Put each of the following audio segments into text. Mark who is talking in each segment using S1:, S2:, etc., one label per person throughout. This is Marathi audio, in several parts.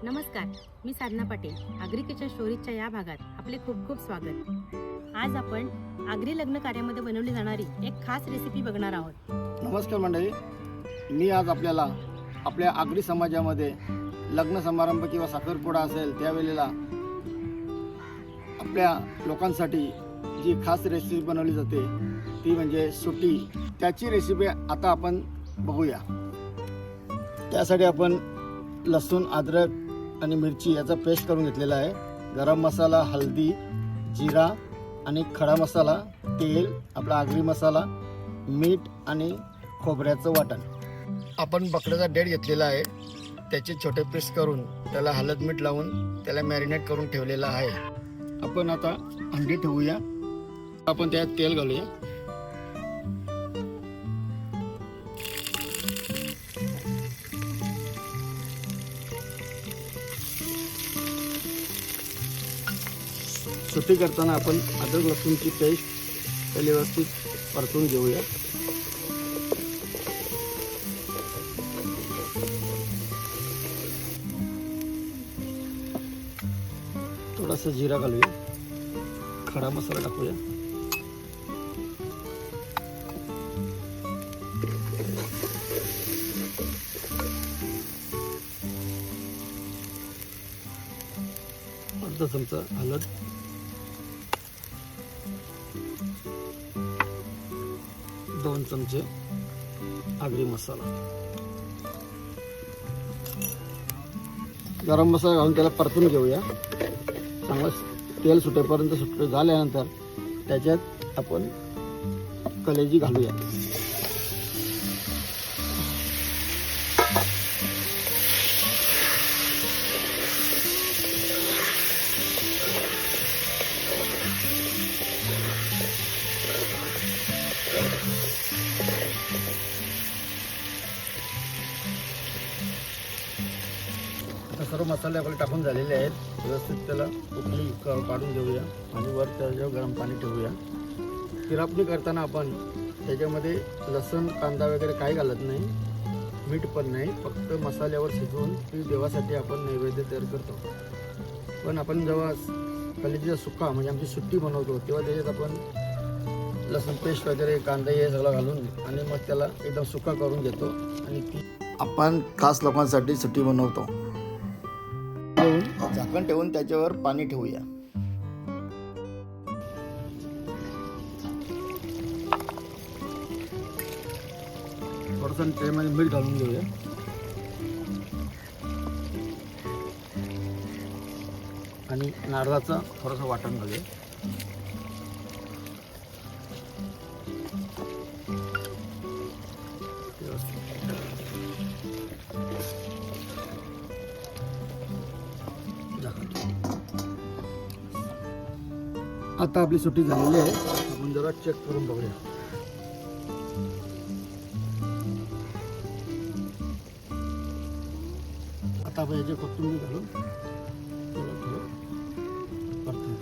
S1: नमस्कार, मी साधना पाटील. आगरी किचन स्टोरीजच्या या भागात आपले खूप खूप स्वागत. आज आपण आगरी लग्न कार्यामध्ये बनवली जाणारी एक खास रेसिपी बघणार आहोत.
S2: नमस्कार मंडळी, मी आज आपल्याला आपल्या आगरी समाजामध्ये लग्न समारंभ किंवा साखरपुडा असेल त्यावेळेला आपल्या लोकांसाठी जी खास रेसिपी बनवली जाते ती म्हणजे सुटी. त्याची रेसिपी आता आपण बघूया. त्यासाठी आपण लसूण, अद्रक आणि मिरची याचा पेस्ट करून घेतलेला आहे. गरम मसाला, हळदी, जिरा आणि खडा मसाला, तेल, आपला आगरी मसाला, मीठ आणि खोबऱ्याचं वाटण. आपण बकऱ्याचा डेट घेतलेला आहे, त्याचे छोटे पीस करून त्याला हळद मीठ लावून त्याला मॅरिनेट करून ठेवलेला आहे. आपण आता अंडी ठेवूया. आपण त्यात तेल घालूया. सुटी करताना आपण अद्रक लसूणची पेस्ट पहिले व्यवस्थित परतून घेऊया. थोडासा जिरा घालूया. खडा मसाला टाकूया. अर्धा चमचा हळद, दोन चमचे आगरी मसाला, गरम मसाला घालून त्याला परतून घेऊया. चांगलं तेल सुटेपर्यंत झाल्यानंतर त्याच्यात आपण कलेजी घालूया. सर्व मसाले आपले टाकून झालेले आहेत. व्यवस्थित त्याला उकळी काढून घेऊया आणि वर त्याच्यावर गरम पाणी ठेवूया. तिरापणी करताना आपण त्याच्यामध्ये लसूण, कांदा वगैरे काही घालत नाही, मीठ पण नाही. फक्त मसाल्यावर शिजवून ती देवासाठी आपण नैवेद्य तयार करतो. पण आपण जेव्हा कलेजीचा सुक्का म्हणजे आमची सुट्टी बनवतो तेव्हा त्याच्यात आपण लसूण पेस्ट वगैरे, कांदा हे सगळं घालून आणि मग त्याला एकदम सुक्का करून घेतो. आणि ती आपण खास लोकांसाठी सुट्टी बनवतो. झाकण ठेवून त्याच्यावर पाणी ठेवूया. थोडंसं त्यामध्ये मीठ घालून घेऊया. आणि नारळाचं थोडंसं वाटण घालूया. आता आपली सुट्टी झालेली आहे. आपण जरा चेक करून बघूया. आता आपण याचे कोथिंबीर घालून थोडं परतून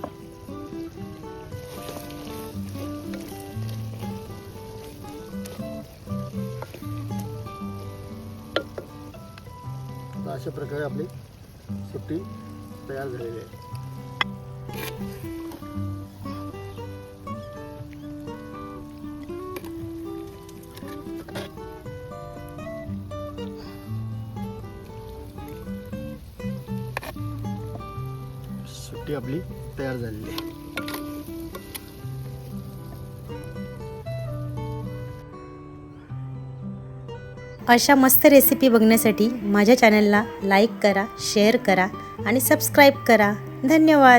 S2: आता अशा प्रकारे आपली सुट्टी तयार झालेली आहे. सुट्टी आपली तयार झालेली आहे.
S1: अशा मस्त रेसिपी बघण्यासाठी माझ्या चॅनलला लाईक करा, शेअर करा आणि सबस्क्राईब करा. धन्यवाद.